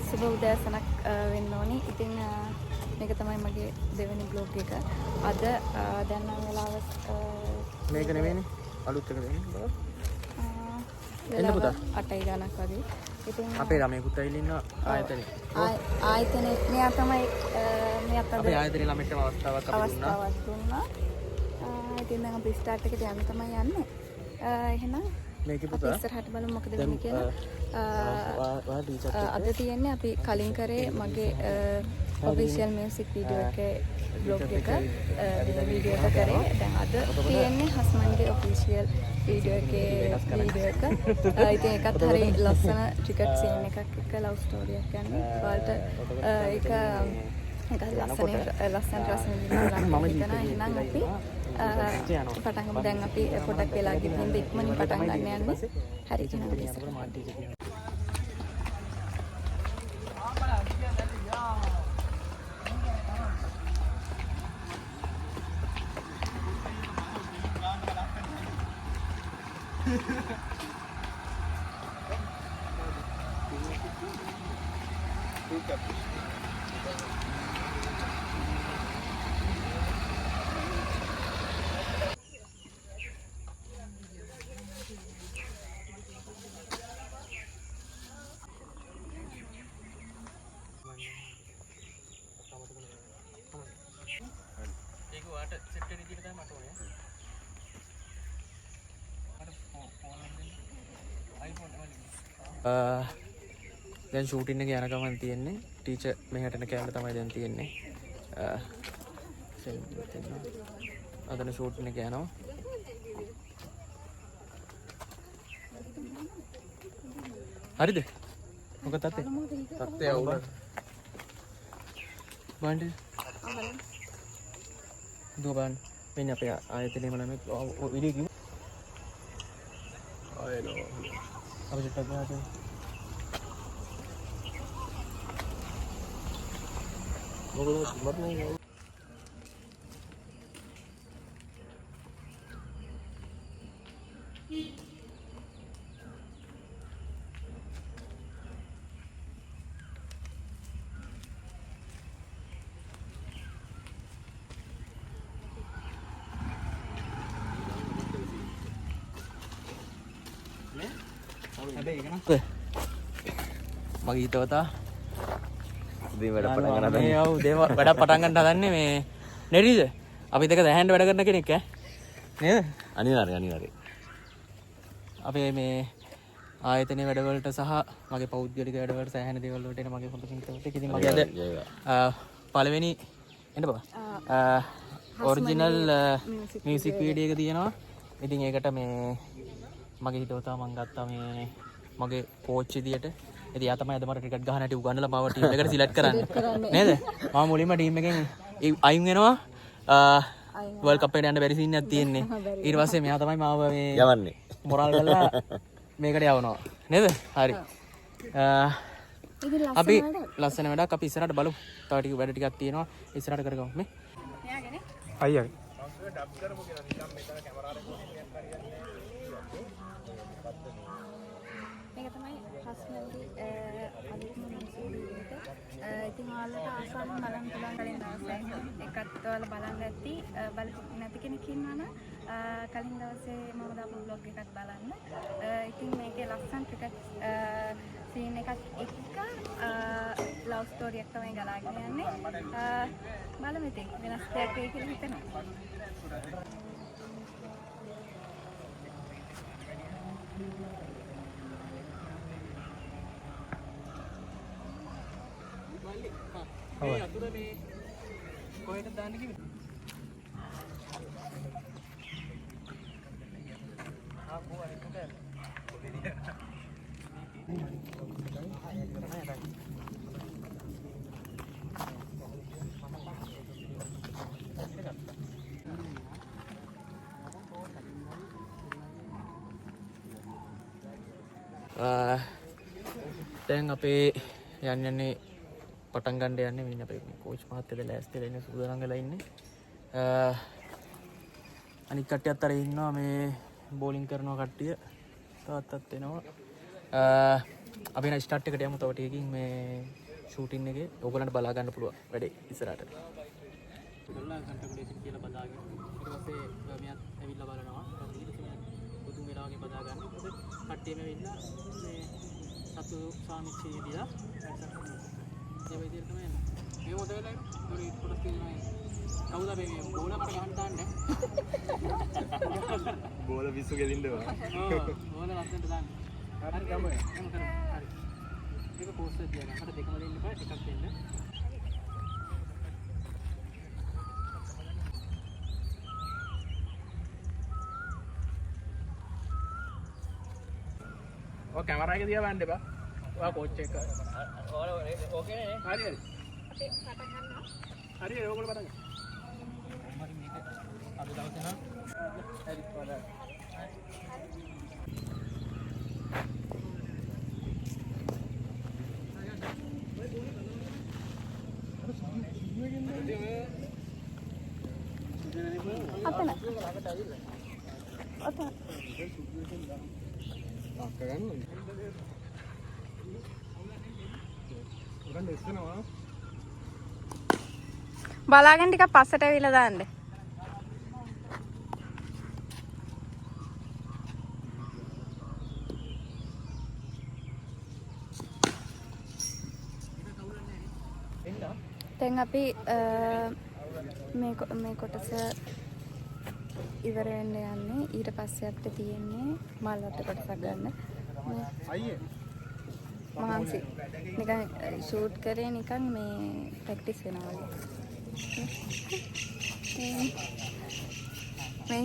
සුබ උදෑසනක් වෙන්න ඕනි. ඉතින් මේක තමයි මගේ දෙවෙනි බ්ලොග් එක. අද දැන් නම් වෙලාව මේක නෙවෙයිනේ අලුත් එක දෙන්නේ බව. එන්න පුතා 8යි ගණක් වගේ. ඉතින් අපේ ළමයෙකුත් ඇවිල්ලා ඉන්නවා ආයතනේ. ආයතනේ මෙයා තමයි මෙයාත් අද අපේ ආයතනේ ළමයට අවස්ථාවක් දුන්නා. ඉතින් දැන් අපි ස්ටාර්ට් එකට යන්න තමයි යන්නේ. එහෙනම් මේකේ පුතා ඉස්සරහට බලමු මොකද වෙන්නේ කියලා. අද තියෙන්නේ අපි කලින් කරේ මගේ ඔෆිෂියල් මියුසික් වීඩියෝ එකේ බ්ලොග් එක වීඩියෝ එක කරේ. දැන් අද තියෙන්නේ හස්මන්ගේ ඔෆිෂියල් වීඩියෝ එකේ වීඩියෝ එක. ඉතින් ඒකත් හරි ලස්සන ටිකට් සීන් එකක් එක්ක ලව් ස්ටෝරි එකක් ගන්න. ඔයාලට ඒක ලස්සන එහෙනම් අපි පටන් ගමු. දැන් අපි පොඩක් වෙලා ගිහින් ඉක්මනින් පටන් ගන්න යන්නේ. හරි එහෙනම් දැන් ෂූටින් එක යන ගමන් තියෙන්නේ ටීචර් මෙහෙට එන කැමර තමයි දැන් තියෙන්නේ. අදන ෂූටින් එක යනවා. හරිද? මොකද තාත්තේ? තාත්තේ අවුල. බණ්ඩ. දුබන් මෙන්න අපේ ආයතනයේම ළමෙක් වීඩියෝ කිව්වා. ආයනෝ. අපි චුට්ටක් ගහන්න. මොකද මට නෑ. මගේ හිතවතා උදේ වැඩ පටන් ගන්න හදන්නේ. ඔව් උදේ වැඩ පටන් ගන්න හදන්නේ මේ නෙරිද? අපි දෙක දැහැන්ට වැඩ කරන කෙනෙක් ඈ. නේද? අනිවාර්යයෙන්. අපේ මේ ආයතනයේ වැඩවලට සහ මගේ පෞද්ගලික වැඩවලට සෑහෙන දේවල් වලට එන මගේ හොඳ හිතවතෙක්. ඉතින් මගේ අද පළවෙනි එන්න බා. ඔරිජිනල් මියුසික් වීඩියෝ එක තියෙනවා. ඉතින් ඒකට මේ මගේ හිතවතා මං ගත්තා මේ මගේ කෝච් විදියට. ඉතින් යා තමයි අද මට ටිකට් ගහන්න ඇටි උගන්නලා මාව ටීම් එකට සිලෙක්ට් කරන්නේ. නේද? මම මුලින්ම ටීම් එකෙන් අයින් වෙනවා. වර්ල්ඩ් කප් එකට යන්න බැරි සීන් එකක් තියෙන්නේ. ඊට පස්සේ මෙයා තමයි මාව මේ යවන්නේ. මොරල් කරලා මේකට යවනවා. නේද? හරි. අපි ලස්සන වැඩක් අපි ඉස්සරහට බලමු. තව ටික වැඩ ටිකක් තියෙනවා. ඉස්සරහට කරගමු මේ. එයාගනේ. අයියාගේ. ඩබ් කරමු කියලා නිකන් මෙතන කැමරාව රෙකෝඩින් එකක් හරියන්නේ. මේක තමයි හස්මන්ගේ අලුත්ම මියුසික් වීඩියෝ එක. ඉතින් ඔයාලට ආසන්න බලන්න පුළුවන් කලින් දවසේ එකත් ඔයාලා බලන්න ඇති. බලපු නැති කෙනෙක් ඉන්නවනම් කලින් දවසේ මම දාපු බ්ලොග් එකත් බලන්න. ඉතින් මේකේ ලස්සන ටිකක් සීන් එකක් එක්ක ලව් ස්ටෝරි එකක් තමයි ගලාගෙන යන්නේ. බලමු ඉතින් වෙනස් දෙයක් වෙයි කියලා හිතනවා. මේ අතුර මේ කොහෙද දාන්න කිව්වේ? කොහේ එකට? දැන් අපේ යන්නේ පටන් ගන්න යන්නේ මෙන්න අපේ කෝච් මහත්තයා ලෑස්තිලා ඉන්නේ සූදානම් වෙලා ඉන්නේ. අනිත් කට්ටියත් අර ඉන්නවා මේ බෝලින් කරනවා කට්ටිය. තවත්ත් එනවා. අපි න ස්ටාර්ට් එකට යමු තව ටිකකින් මේ ෂූටින් එකේ ඕගොල්ලන්ට බලා ගන්න පුළුවන් වැඩේ ඉස්සරහට. ඒගොල්ලෝ කන්ටෙන්ට් එක කියලා බදාගෙන ඊට පස්සේ මෙයාත් ඇවිල්ලා බලනවා. ඊට පස්සේ පුදුම වෙලාවකින් බදා ගන්න. ඊට පස්සේ කට්ටියම ඇවිල්ලා මේ සතු සාමිච්චිය දීලා ඒ වගේ තමයි යන්නේ. මේ මොකද වෙලා ඉන්නේ? ඒක පොඩක් තියෙනවා. කවුද මේ බෝල මට ගහන්න දාන්නේ? බෝල විශ්ව ගෙලින්න ඕන. ඔව් බෝල ලස්සනට දාන්න. හරි ගමු. හරි. ඒක පෝස්ට් එක දිහා මට දෙකම දෙන්න එපා එකක් දෙන්න. ඔය කැමරා එක දිහා බලන්න එපා. ඔයා කෝච් එක. ඕකේ නේ. හරි. අපි පටන් ගන්නවා. හරි ඕගොල්ලෝ පටන් ගන්න. මම මේක අද දවසේ නම් හරි පොඩක්. අතන. බලාගෙන ටිකක් පස්සට ඇවිල්ලා දාන්න. දැන් අපි මේ කොටස ඉවර වෙන්න යන්නේ. ඊට පස්සේ අපිට තියෙන්නේ මල් වට්ට කොටසක් ගන්න. අයියේ මහන්සි නිකන් ෂූට් කරේ නිකන් මේ ප්‍රැක්ටිස් වෙනවා වගේ. මේ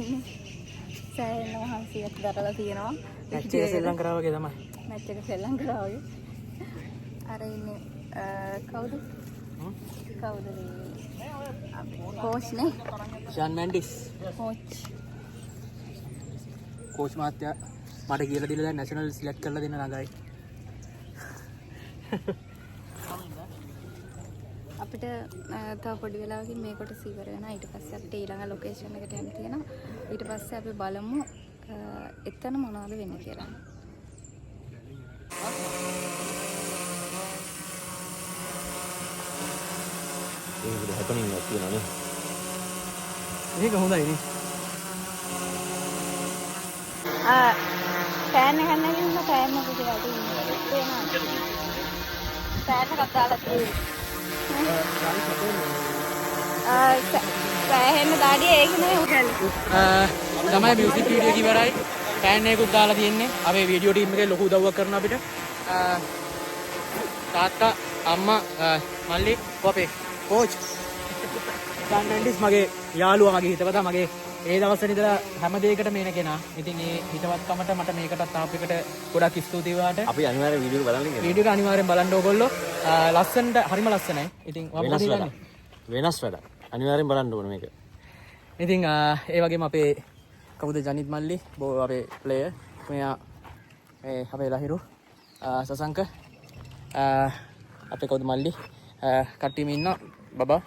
සෑහෙන මහන්සියක් දරලා තියෙනවා. මැච් එක සෙල්ලම් කරා වගේ තමයි. මැච් එක සෙල්ලම් කරා වගේ. අර ඉන්නේ කවුද? කවුද කෝච් නේ? ෂාන් මැන්ඩිස්. කෝච් මහත්තයා මට කියලා දීලා දැන් නැෂනල් සිලෙක්ට් කරලා දෙන්න ළඟයි. අපිට තව පොඩි වෙලාවකින් මේ කොටස ඉවර වෙනවා. ඊට පස්සේ අපිට ඊළඟ ලොකේෂන් එකට යන්න තියෙනවා. ඊට පස්සේ අපි බලමු එතන මොනවද වෙන්නේ කියලා. ඒක හැපනින් එකක් තියෙනවා නේ. මේක හොඳයි නේ. ෆෑන් එකක් නැගින්න ෆෑන් එක කියලා තියෙනවා. ෆෑන් එකක් දාලා තියෙනවා. සෑහෙන දාඩිය ඒක නෙවෙයි උගන්නේ. තමයි මියුසික් වීඩියෝ එක ඉවරයි. ෆෑන් එකකුත් දාලා තියෙන්නේ. අපේ වීඩියෝ ටීම් එකේ ලොකු උදව්වක් කරනවා අපිට. තාත්තා අම්මා මල්ලි කොපේ කෝච් ෂාන් මැන්ඩිස් මගේ යාළුවා මගේ හිතවතා මගේ ඒ දවස්වල ඉඳලා හැම දෙයකටම මේන කෙනා. ඉතින් ඒ හිතවත්කමට මට මේකටත් ආපු එකට ගොඩක් ස්තුතියි වාට. අපි අනිවාර්යෙන් වීඩියෝ එක බලන්න වීඩියෝ එක අනිවාර්යෙන් බලන්න ඕගොල්ලෝ. ලස්සනට හරිම ලස්සනයි. ඉතින් වෙනස් වැඩ. අනිවාර්යෙන් බලන්න ඕනේ මේක. ඉතින් ඒ වගේම අපේ කවුද ජනිත් මල්ලි අපේ ප්ලේයර් මෙයා මේ අපේ ලහිරු සසංක අපේ කවුද මල්ලි කට්ටියම ඉන්නවා බබා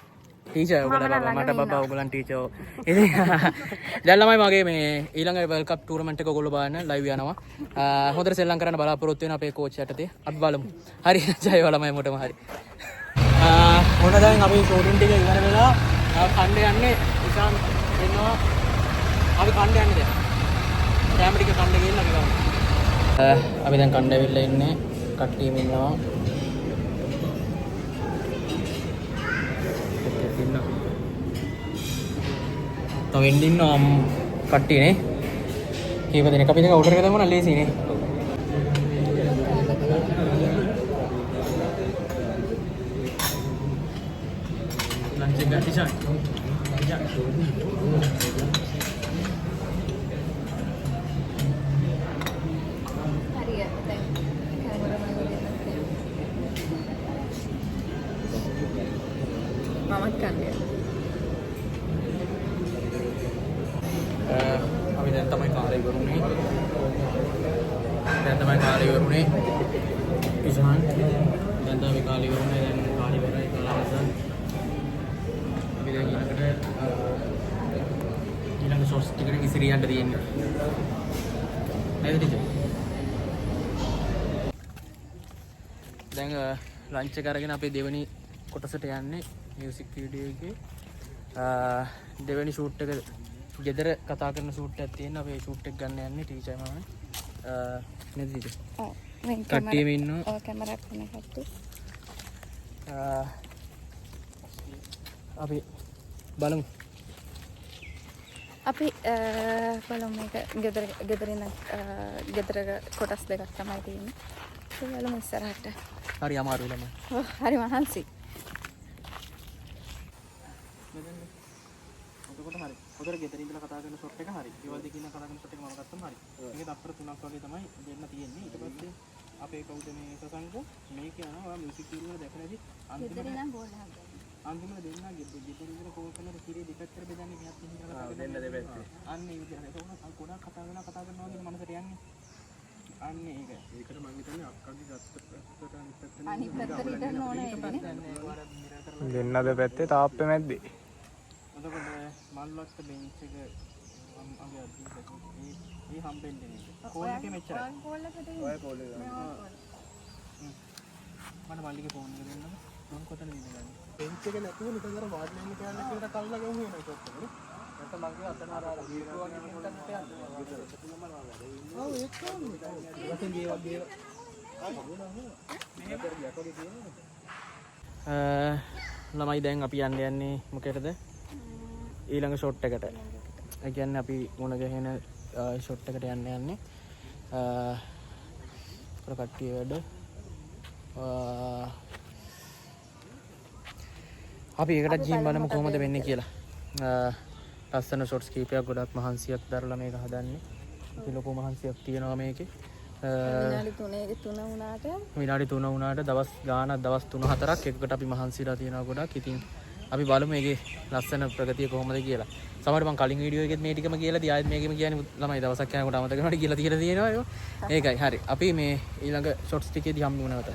ටීචර් ඔයගොල්ලෝ මට බබා ඔයගොල්ලන් ටීචර් ඉතින් දැන් ළමයි මගේ මේ ඊළඟ වර්ල්ඩ් කප් ටූර්නමන්ට් එක ඔයගොල්ලෝ බලන්න ලයිව් යනවා හොඳට සෙල්ලම් කරන්න බලාපොරොත්තු වෙන අපේ කෝච් යටතේ අපි බලමු හරි ජය ළමයි මොටම හරි මොන දැන් අපි ෂූටින් ටික ඉවර වෙලා කණ්ඩ යන්නේ ඉෂාන් එනවා අපි කණ්ඩ යන්නේ දැන් කැම ටික කණ්ඩ ගිහින් අපි ගමු අපි දැන් කණ්ඩ ඇවිල්ලා ඉන්නේ කට්ටියම ඉන්නවා තව වෙන්න ඉන්නවා කට්ටිය නේ කීප දෙනෙක් අපි දැන් ඕඩර් එක දාමු නම් ලේසි නේ ලන්ච් එක ගන්න ඉෂාන් මමත් කන්නේ. අපි දැන් තමයි කාලේ ඉවරුනේ. ඉෂාන් දැන් තමයි කාලේ ඉවරුනේ. දැන් කාලේ ඉවරයි කාලවසන්. අපි දැන් ඊළඟ ෂොට්ස් ටිකට ඉසිරියන්න තියෙන්නේ. නේද ටීචර්? දැන් ලංච් එක අරගෙන අපේ දෙවෙනි කොටසට යන්නේ මියුසික් වීඩියෝ එකේ දෙවෙනි ෂූට් එක ගෙදර කතා කරන ෂූට් එකක් තියෙනවා. අපේ ෂූට් එක ගන්න යන්නේ ටීචර් මම නේද ටීචර්? ඔව් මේ කට්ටියම ඉන්නවා. ඔව් කැමරාවක් කරන කට්ටිය. අපි බලමු. අපි බලමු මේක ගෙදරින් ගෙදර කොටස් දෙකක් තමයි තියෙන්නේ. ඒක බලමු ඉස්සරහට. හරි අමාරුයි ළමයි. ඔව් හරි මහන්සි. එතකොට හරි. උදේ ගෙදර ඉඳලා කතා කරන ෂොට් එක හරි. ගෙවල් දෙකින් කතා කරන ෂොට් එක මම ගත්තම හරි. මේක තත්පර 3ක් වගේ තමයි දෙන්න තියෙන්නේ. ඊට පස්සේ අපේ කවුද මේ සසංග මේක යනවා ඔයා මියුසික් වීඩියෝ එක දැකලා ඉතින් ගෙදරින් නම් බෝල් හදන්න. අන්තිමට දෙන්නා ගෙදර ඉඳලා කෝල් කරලා කිරේ දෙපැත්තට බෙදන්නේ මෙයාත් ඉඳලා කතා කරලා දෙන්න දෙපැත්තේ. අන්න ඒ විදිහට. ඒක උනත් ගොඩක් කතා කරනවා වගේ මනසට යන්නේ. අන්න ඒක. ඒකට මම හිතන්නේ අක්කගේ ගත්තට අනිත් පැත්තට ඉඳන්න ඕනේ දෙන්නද පැත්තේ තාප්පෙ මැද්දේ. එතකොට මල්ලක්ක බෙන්ච් එක අගේ ඒ හම්බෙන්නේ නේද? කෝල් එකේ මෙච්චරයි. කෝල් එකට ඔය කෝල් එක. මට මල්ලිගේ ෆෝන් එක දෙන්නම. මම කොතනද ඉඳගන්නේ? බෙන්ච් එක නැතුව නිකන් අර වාඩිලා ඉන්න කෑල්ලක් විතර කල්ලා ගමු වෙන එක ඔක්කොම. නැත්නම් මං කිය අතන අර වීඩියෝ වගේ එකක් යන්න. ඔව් ඒක තමයි. ඉතින් ගේ වගේ ළමයි දැන් අපි යන්නේ මොකටද? ඊළඟ ෂොට් එකට. ඒ කියන්නේ අපි මුණ ගැහෙන ෂොට් එකට යන්නේ. කට්ටිය වැඩ. අපි ඒකට ජීම් බලමු කොහොමද වෙන්නේ කියලා. ලස්සන ෂොට්ස් කීපයක් ගොඩක් මහන්සියක් දරලා මේක හදන්නේ. අපි ලොකු මහන්සියක් තියෙනවා මේකේ. විනාඩි 3 වුණාට විනාඩි 3 වුණාට දවස් ගානක් දවස් 3-4ක් එකකට අපි මහන්සිලා තියෙනවා ගොඩක්. ඉතින් අපි බලමු මේකේ ලස්සන ප්‍රගතිය කොහොමද කියලා. සමහර මම කලින් වීඩියෝ එකෙත් මේ ටිකම කියලා දී ආයෙත් මේකෙම කියන්නේ ළමයි දවසක් යනකොට අමතක වෙනවාට කියලා තියලා තියෙනවා ඒක. ඒකයි හරි. අපි මේ ඊළඟ ෂොට්ස් ටිකේදී හම්බ වෙනවා නැවත.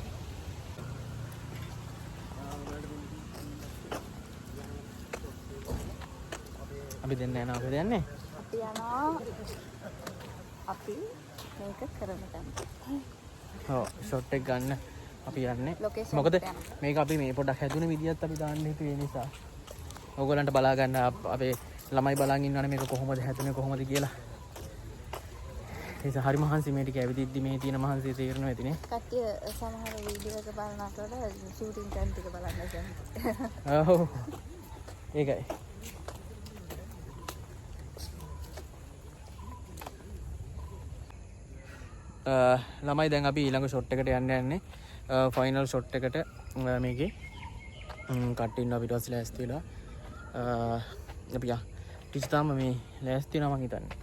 අපි දෙන්න යනවා අපේ යන්නේ. අපි යනවා අපි මේක කරමු දැන්. ඔව් ෂොට් එක ගන්න අපි යන්නේ. Location මොකද එකට යනවා. මේක අපි මේ පොඩක් හැදුන විදිහත් අපි දාන්න හිතුවේ නිසා. ඕගොල්ලන්ට බලා ගන්න අපේ ළමයි බලන් ඉන්නවනේ මේක කොහොමද හැදුනේ කොහොමද කියලා. ඒක හරි මහන්සි මේ ටික ඇවිදිද්දි මේ තියෙන මහන්සිය තේරෙනවා ඇතිනේ. කට්ටිය සමහර වීඩියෝ එක බලනකොට ෂූටින් ටයිම් ටික බලන්න ගන්න. ඔව්. ඒකයි. ළමයි දැන් අපි ඊළඟ ෂොට් එකට යන්නේ. ෆයිනල් ෂොට් එකට මේකේ කට්ටිය ඉන්නවා ඊට පස්සේ ලෑස්ති වෙලා අපි යා ටිච් තාම මේ ලෑස්ති වෙනවා මං හිතන්නේ.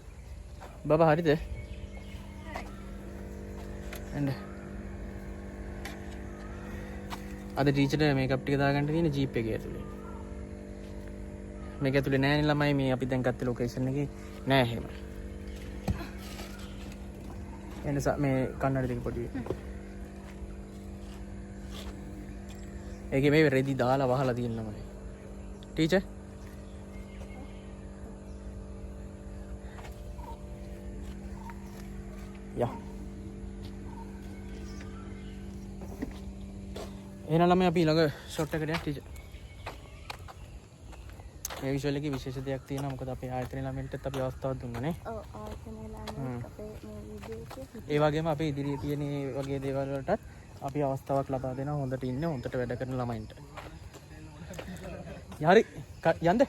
බබා හරිද? එන්න. අද ටීචර්ට මේකප් ටික දාගන්න තියෙන ජීප් එකේ ඇතුලේ. මේක ඇතුලේ නෑනේ ළමයි මේ අපි දැන් ගත්ත ලොකේෂන් එකේ නෑ එහෙම. එනිසා මේ කන්නඩි දෙක පොඩි. ඒකේ මේ රෙදි දාලා වහලා තියෙනවා මම. ටීචර් යා එහෙනම් ළමයි අපි ඊළඟ ෂොට් එකට යන්න ටීචර්. මේ විෂුවල් එකේ විශේෂ දෙයක් තියෙනවා මොකද අපේ ආයතනයේ ළමයින්ටත් අපි අවස්ථාවක් දුන්නා නේ. ඔව් ආයතනයේ ළමයි අපේ මේ වීඩියෝ එකේ ඒ වගේම අපේ ඉදිරියේ තියෙන මේ වගේ දේවල් වලටත් අපි අවස්ථාවක් ලබා දෙනවා හොඳට ඉන්න හොඳට වැඩ කරන ළමයින්ට. හරි යන්න.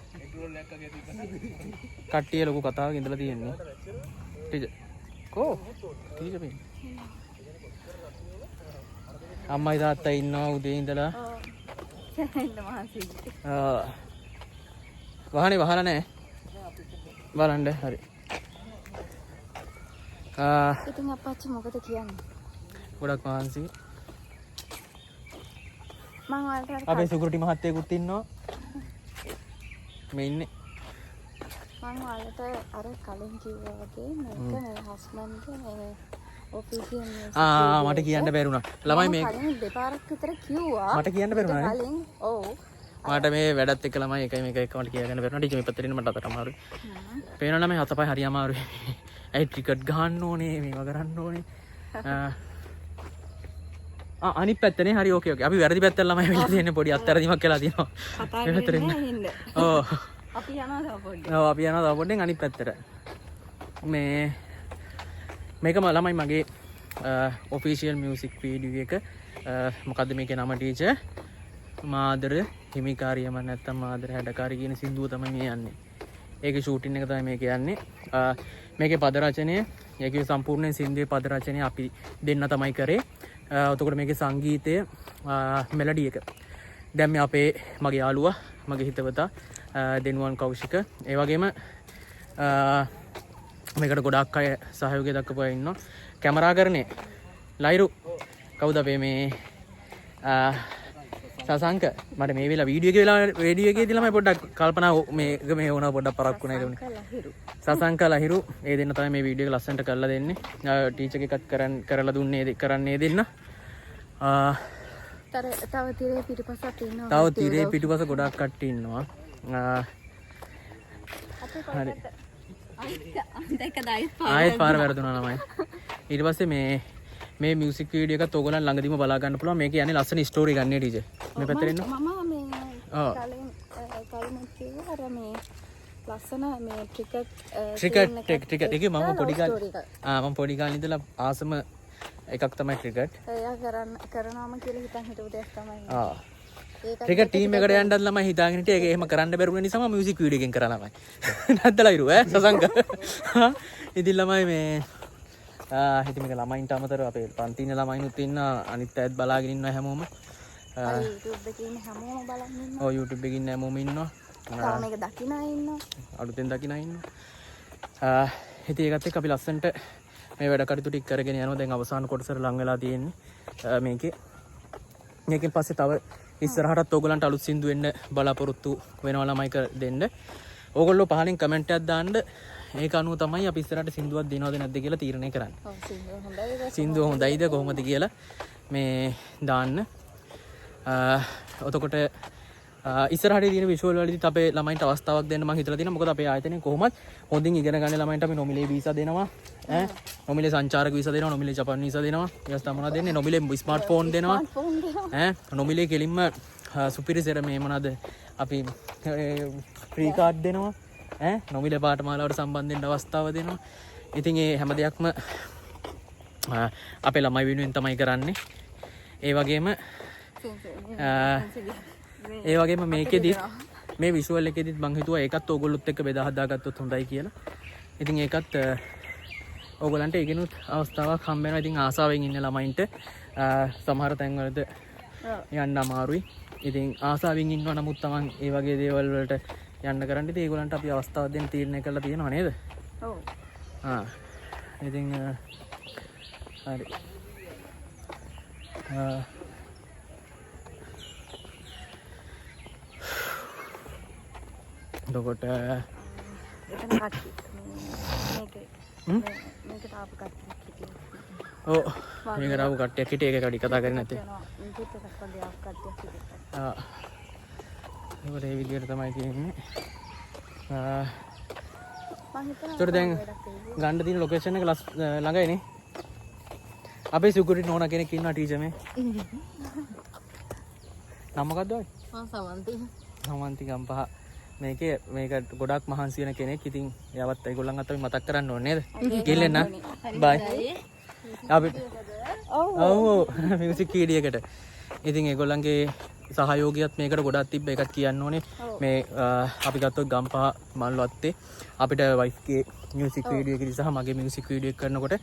කට්ටිය ලොකු කතාවක් ඉඳලා තියෙන්නේ. ටීචර්. කෝ? ටීචර් මේ. අම්මයි තාත්තයි ඉන්නවා උදේ ඉඳලා. ඔව්. ඉන්න මහන්සි. වහනේ වහලා නැහැ. බලන්න හරි. ඉතින් අප්පච්චි මොකද කියන්නේ? ගොඩක් මහන්සි. මම ඔයාලට අපේ සිකියුරිටි මහත්තයෙකුත් ඉන්නවා. මේ ඉන්නේ. මම ඔයාලට අර කලින් කිව්වා වගේ මේක මේ හස්බන්ඩ්ගේ මේ ඔෆිසියල් මට කියන්න බැරුණා. ළමයි මේ කලින් දෙපාරක් විතර කිව්වා. මට කියන්න බැරුණා නේ. කලින් ඔව්. මට මේ වැඩත් එක්ක ළමයි එකයි මේක එක මට කියන්න බැරුණා. ටීචර් මේ පැත්තට ඉන්න මට අතට අමාරුයි. පේනවා නම් මේ හතපයි හරි අමාරුයි. ඇයි ටිකට් ගහන්න ඕනේ මේවා කරන්න ඕනේ. අනිත් පැත්තනේ හරි ඕකේ ඕකේ. අපි වැරදි පැත්තට ළමයි වෙලා තියෙන්නේ පොඩි අත්තරදීමක් වෙලා තියෙනවා. කතා මේ පැත්තට කරන්නේ එන්න. හින්ද. ඔව්. අපි යනවා තව පොඩ්ඩක්. ඔව් අපි යනවා තව පොඩ්ඩෙන් අනිත් පැත්තට. මේක ළමයි මගේ ඔෆිෂියල් මියුසික් වීඩියෝ එක. මොකද්ද මේකේ නම ටීචර්? මාදර හිමිකාරියම නැත්තම් මාදර හැඩකාරී කියන සින්දුව තමයි මේ යන්නේ. ඒකේ ෂූටින් එක තමයි මේක යන්නේ. මේකේ පද රචනය, ඒකේ සම්පූර්ණ සින්දුවේ පද රචනය අපි දෙන්න තමයි කරේ. එතකොට මේකේ සංගීතය මෙලඩි එක. දැන් මේ අපේ මගේ යාළුවා, මගේ හිතවතා දෙනුවන් කෞශික, ඒ වගේම මේකට ගොඩක් අය සහයෝගය දක්වපු අය ඉන්නවා. කැමරාකරණේ ලයිරු කවුද අපේ මේ සසංක මට මේ වෙලාව වීඩියෝ එකේදී ළමයි පොඩ්ඩක් කල්පනා මේක මේ වුණා පොඩ්ඩක් පරක්කු නැහැ ඒකනේ. සසංක ලහිරු ඒ දෙන්න තමයි මේ වීඩියෝ එක ලස්සනට කරලා දෙන්නේ. ටීචර් එකත් කරලා දුන්නේ කරන්නේ දෙන්න. තව තිරේ පිටුපසක් ඉන්නවා. තව තිරේ පිටුපස ගොඩක් කට්ටිය ඉන්නවා. හරි. ආයෙත් පාර වැරදුනා ළමයි. ඊට පස්සේ මේ මියුසික් වීඩියෝ එකත් ඕගොල්ලන් ළඟදීම බලා ගන්න පුළුවන්. මේක යන්නේ ලස්සන ස්ටෝරි ගන්න ටීචර්. මේ පැත්තට එන්න. මම මේ කලින් කිව්වා අර මේ ලස්සන මේ ක්‍රිකට් එකේ මම පොඩි කාලේ ඉඳලා ආසම එකක් තමයි ක්‍රිකට්. එයා කරනවාම කියලා හිතන් හිටපු දෙයක් තමයි. ක්‍රිකට් ටීම් එකට යන්නත් ළමයි හිතාගෙන හිටියේ ඒක එහෙම කරන්න බැරුණ නිසා මම මියුසික් වීඩියෝ එකෙන් කරා ළමයි. නැද්දලා ඉරු සසංක. ඉතින් ළමයි මේ හිතේ මේක ළමයින්ට අමතරව අපේ පන්ති ඉන්න ළමයිනුත් ඉන්න අනිත් අයත් බලාගෙන ඉන්නවා හැමෝම. YouTube එකේ ඉන්න හැමෝම බලන් ඉන්නවා. ඔව් YouTube එකේ ඉන්න හැමෝම ඉන්නවා. තාම මේක දකින්න අය ඉන්නවා. අලුතෙන් දකින්න අය ඉන්නවා. ඉතින් ඒකත් එක්ක අපි ලස්සනට මේ වැඩ කටයුතු ටික කරගෙන යනවා. දැන් අවසාන කොටසට ලං වෙලා තියෙන්නේ මේකේ. මේකෙන් පස්සේ තව ඉස්සරහටත් ඕගොල්ලන්ට අලුත් සින්දු වෙන්න බලාපොරොත්තු වෙනවා ළමයි දෙන්න. ඕගොල්ලෝ පහලින් කමෙන්ට් එකක් දාන්න. ඒක අනුව තමයි අපි ඉස්සරහට සින්දුවක් දෙනවද නැද්ද කියලා තීරණය කරන්නේ. ඔව් සින්දුව හොඳයිද? සින්දුව හොඳයිද කොහොමද කියලා මේ දාන්න. එතකොට ඉස්සරහට තියෙන විෂුවල් වලදීත් අපේ ළමයින්ට අවස්ථාවක් දෙන්න මම හිතලා තියෙනවා. මොකද අපේ ආයතනයේ කොහොමත් හොඳින් ඉගෙන ගන්න ළමයින්ට අපි නොමිලේ වීසා දෙනවා. නොමිලේ සංචාරක වීසා දෙනවා, නොමිලේ ජපාන් වීසා දෙනවා. ඊට තමයි මොනවද දෙන්නේ? නොමිලේ ස්මාර්ට්ෆෝන් දෙනවා. නොමිලේ කෙලින්ම සුපිරිසර මේ මොනවද අපි ෆ්‍රී කාඩ් දෙනවා. නොමිලේ පාඨමාලාවට සම්බන්ධ වෙන්න අවස්ථාව දෙනවා. ඉතින් ඒ හැම දෙයක්ම අපේ ළමයි වෙනුවෙන් තමයි කරන්නේ. ඒ වගේම මේකෙදිත් මේ විෂුවල් එකෙදිත් මං හිතුවා ඒකත් ඕගොල්ලොත් එක්ක බෙදා හදාගත්තොත් හොඳයි කියලා. ඉතින් ඒකත් ඕගොල්ලන්ට ඒකිනුත් අවස්ථාවක් හම්බ වෙනවා. ඉතින් ආසාවෙන් ඉන්න ළමයින්ට සමහර තැන්වලද යන්න අමාරුයි. ඉතින් ආසාවෙන් ඉන්නවා නමුත් තමන් ඒ වගේ දේවල් වලට යන්න කරන්න ඉතින් ඒගොල්ලන්ට අපි අවස්ථාවක් දෙන්න තීරණය කරලා තියෙනවා නේද? ඔව්. ඉතින් හරි. එතකොට එතන කට්ටිය මේක තාප කට්ටිය. ඔව් මේක රාව කට්ටියක් හිටියේ ඒක කඩි කතා කරන්නේ නැත්තේ. මේකත් එකක් වගේ ආප කට්ටියක් හිටියා. ඒකට ඒ විදිහට තමයි කියන්නේ. මම හිතනවා ඒකට දැන් ගන්න තියෙන ලොකේෂන් එක ළඟයිනේ. අපේ සිකියුරිටි නෝනා කෙනෙක් ඉන්නවා ටීචර් මේ. නම මොකක්ද ඔය? සමන්ති. සමන්ති ගම්පහ. මේක ගොඩක් මහන්සි වෙන කෙනෙක්. ඉතින් එයාවත් ඒගොල්ලන් අත අපි මතක් කරන්න ඕනේ නේද? ගිහින් එන්න. බයි. අපිට ඔව් මියුසික් වීඩියෝ එකට. ඉතින් ඒගොල්ලන්ගේ සහයෝගයත් මේකට ගොඩක් තිබ්බ එකක් කියන්න ඕනේ. මේ අපි ගත්තොත් ගම්පහ මල්වත්තේ අපිට වයිෆ්ගේ මියුසික් වීඩියෝ එකදී සහ මගේ මියුසික් වීඩියෝ එක කරනකොට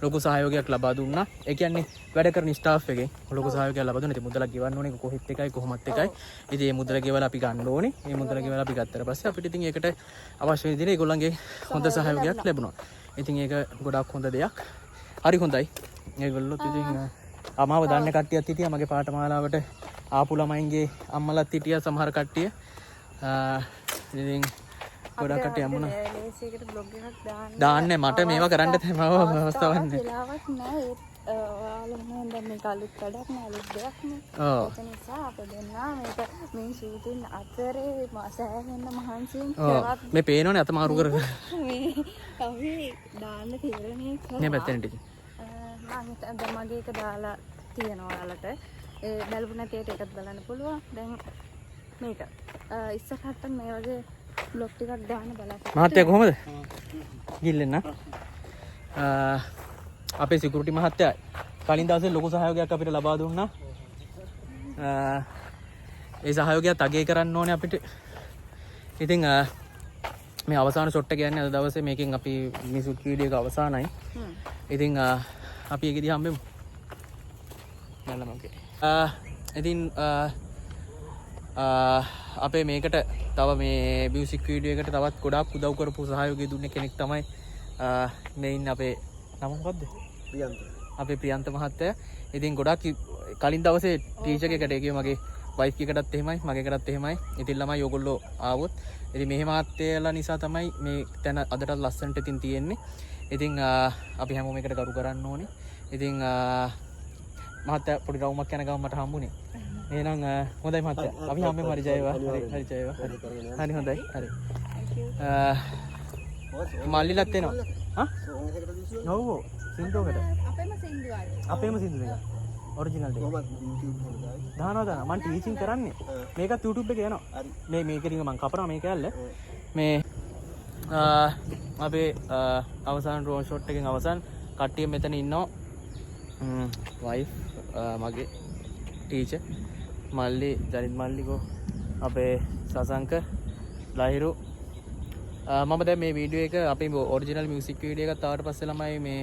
ලොකු සහයෝගයක් ලබා දුන්නා. ඒ කියන්නේ වැඩ කරන ස්ටාෆ් එකෙන් ලොකු සහයෝගයක් ලබා දුන්නා. ඉතින් මුදලක් ගෙවන්න ඕනේ කොහෙත් එකයි කොහොමත් එකයි. ඉතින් මේ මුදල ගෙවලා අපි ගන්න ඕනේ. මේ මුදල ගෙවලා අපි ගත්තට පස්සේ අපිට ඉතින් ඒකට අවශ්‍ය විදිහට ඒගොල්ලන්ගේ හොඳ සහයෝගයක් ලැබුණා. ඉතින් ඒක ගොඩක් හොඳ දෙයක්. හරි හොඳයි. ඒගොල්ලොත් ඉතින් අමාව දන්න කට්ටියත් හිටියා මගේ පාඨමාලාවට ආපු ළමයින්ගේ අම්මලාත් හිටියා සමහර කට්ටිය. ඉතින් ගොඩක් කට්ටිය යමුණා. ලේසියකට බ්ලොග් එකක් දාන්න මට මේවා කරන්න තමයි අවස්ථාවක් නැහැ. වෙලාවක් නැහැ. ඔයාලා මම දැන් මේක අලුත් වැඩක් නෑ අලුත් දෙයක් නේ. ඔව්. ඒක නිසා අපි දෙන්නා මේක මේ ෂූටින් අතරේ සෑහෙන්න මහන්සියෙන් ඔව්. මේ පේනවනේ අත මාරු කර මේ අපි දාන්න තීරණය කළා. නේ පැත්තෙන් ටික. දැන් මගේ එක දාලා තියෙනවා ඔයාලට. ඒ බලපු නැති අයට එකත් බලන්න පුළුවන්. දැන් මේක ඉස්සරහට මේ වගේ බ්ලොග් ටිකක් දාන්න බලාපොරොත්තු මහත්තයා කොහමද? ගිල්ලෙන්න. අපේ සිකියුරිටි මහත්තයා කලින් දවසේ ලොකු සහයෝගයක් අපිට ලබා දුන්නා. ඒ සහයෝගයත් අගය කරන්න ඕනේ අපිට. ඉතින් මේ අවසාන ෂොට් එක කියන්නේ අද දවසේ මේකෙන් අපි මියුසික් වීඩියෝ එක අවසానයි. ඉතින් අපි ඒකෙදි හම්බෙමු. නෑ ඉතින් අපේ මේකට තව මේ මියුසික් වීඩියෝ එකට තවත් ගොඩාක් උදව් කරපු සහයෝගය දුන්නේ කෙනෙක් තමයි මේ ඉන්න අපේ නම මොකද්ද? ප්‍රියන්ත. අපේ ප්‍රියන්ත මහත්තයා. ඉතින් ගොඩාක් කලින් දවසේ ටීචර් එකකට ඒ මගේ වයිෆ් එකටත් එහෙමයි මගේ එකටත් එහෙමයි. ඉතින් ළමයි ඔයගොල්ලෝ ආවොත් ඉතින් මෙහෙම මහත්තයලා නිසා තමයි මේ තැන අදටත් ලස්සනට ඉතින් තියෙන්නේ. ඉතින් අපි හැමෝම එකට කරු කරන්න ඕනේ. ඉතින් මහත්තයා පොඩි රවුමක් යන ගමන් මට හම්බුනේ. එහෙනම් හොඳයි මහත්තයා. අපි හැමෝම හරි ජයවා. හරි ජයවා. හරි හොඳයි. හරි. මල්ලිලත් එනවා. හා? ඔව්. සින්දුවකට. අපේම සින්දුව. ඔරිජිනල් එක. දානවා මම ටීචින් කරන්නේ. මේකත් YouTube එකේ යනවා. මේකෙන් මම කපනවා මේක ඇල්ල. මේ අපේ අවසාන ඩ්‍රෝන් ෂොට් එකෙන් අවසන් කට්ටිය මෙතන ඉන්නවා. වයිෆ් මගේ ටීචර් මල්ලි ජනිත් මල්ලිකෝ අපේ සසංක ලහිරු මම දැන් මේ වීඩියෝ එක අපේ ඔරිජිනල් මියුසික් වීඩියෝ එකත් ආවට පස්සේ ළමයි මේ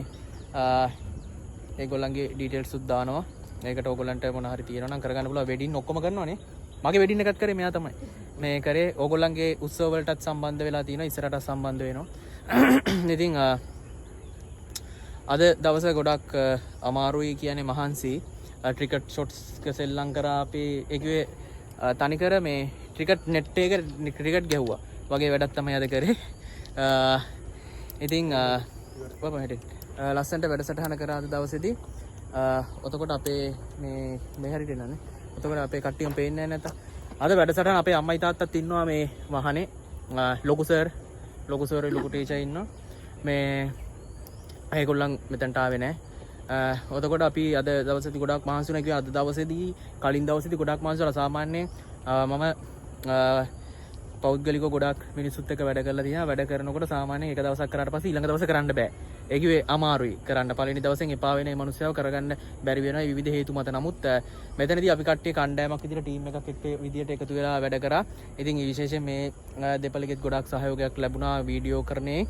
ඒගොල්ලන්ගේ ඩීටේල්ස් උත් දානවා. ඒකට ඕගොල්ලන්ට මොන හරි තියෙනවා නම් කරගන්න පුළුවන්. වෙඩින් ඔක්කොම කරනවානේ. මගේ වෙඩින් එකත් කරේ මෙයා තමයි. මේ කරේ ඕගොල්ලන්ගේ උත්සව වලටත් සම්බන්ධ වෙලා තියෙනවා. ඉස්සරහට සම්බන්ධ වෙනවා. ඉතින් අද දවසේ ගොඩක් අමාරුයි කියන්නේ මහන්සි. ක්‍රිකට් ෂොට්ස් සෙල්ලම් කරා අපි ඒකේ තනිකර මේ ක්‍රිකට් නෙට් එක ක්‍රිකට් ගැහුවා. වගේ වැඩක් තමයි අද කරේ. ඉතින් බබා හිටින් ලස්සනට වැඩසටහන කරා අද දවසේදී. ඔතකොට අපේ මේ හරියට නනේ. ඔතකොට අපේ කට්ටියම පේන්නේ නැහැ නැත. අද වැඩසටහන අපේ අම්මයි තාත්තත් ඉන්නවා මේ වහනේ. ලොකු සර් ලොකු ටීචර් ඉන්නවා. මේ ඒගොල්ලන් මෙතනට ආවේ නැහැ. ඔතකොට අපි අද දවසේදී ගොඩක් මහන්සි වුණා කිව්වා. අද දවසේදී කලින් දවසේදී ගොඩක් මහන්සි වුණා. සාමාන්‍යයෙන් මම පෞද්ගලිකව ගොඩක් මිනිස්සුත් එක්ක වැඩ කරලා තියෙනවා. වැඩ කරනකොට සාමාන්‍යයෙන් එක දවසක් කරාට පස්සේ ඊළඟ දවසේ කරන්න බෑ. ඒ කිව්වේ අමාරුයි කරන්න. පළවෙනි දවසෙන් එපා වෙන මේ මිනිස්සුව කරගන්න බැරි වෙනවා. මේ විවිධ හේතු මත. නමුත් මෙතනදී අපි කට්ටිය කණ්ඩායමක් විදිහට ටීම් එකක් එක්ක විදිහට එකතු වෙලා වැඩ කරා. ඉතින් විශේෂයෙන් මේ දෙපළගෙත් ගොඩක් සහයෝගයක් ලැබුණා වීඩියෝ කරන්නේ.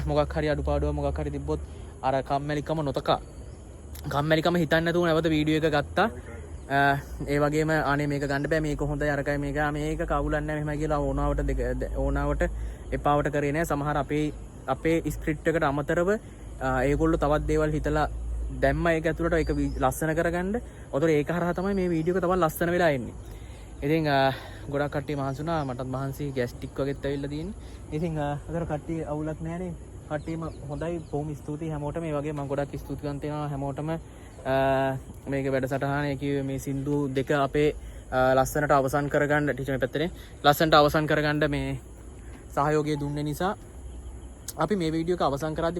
මොකක් හරි අඩුපාඩුවක් මොකක් හරි තිබ්බොත් අර කම්මැලිකම නොතකා කම්මැලිකම හිතන්නේ නැතුව නැවත වීඩියෝ එක ගත්තා. ඒ වගේම අනේ මේක ගන්න බෑ මේක හොඳයි අරකයි මේක කවුලන්නේ නැහැ මෙහෙම කියලා ඕනාවට එපාවට කරේ නැහැ. සමහර අපේ ස්ක්‍රිප්ට් එකට අමතරව ඒගොල්ලෝ තවත් දේවල් හිතලා දැම්ම ඒක ඇතුළට ඒක ලස්සන කරගන්න. ඔතන ඒක හරහා තමයි මේ වීඩියෝ එක තවත් ලස්සන වෙලා එන්නේ. ඉතින් ගොඩක් කට්ටිය මහන්සි වුණා. මටත් මහන්සි ගෑස්ටික් වගේත් ඇවිල්ලා තියෙන්නේ. ඉතින් අතර කට්ටිය අවුලක් නැහැනේ. කට්ටියම හොඳයි. බොහොම ස්තුතියි හැමෝටම. ඒ වගේම මම ගොඩක් ස්තුතිවන්ත වෙනවා හැමෝටම. මේක වැඩසටහනේ කිව්වේ මේ සින්දු දෙක අපේ ලස්සනට අවසන් කරගන්න ටීචර් මේ පැත්තේ ලස්සනට අවසන් කරගන්න මේ සහයෝගය දුන්නේ නිසා අපි මේ වීඩියෝ එක අවසන් කරද්දි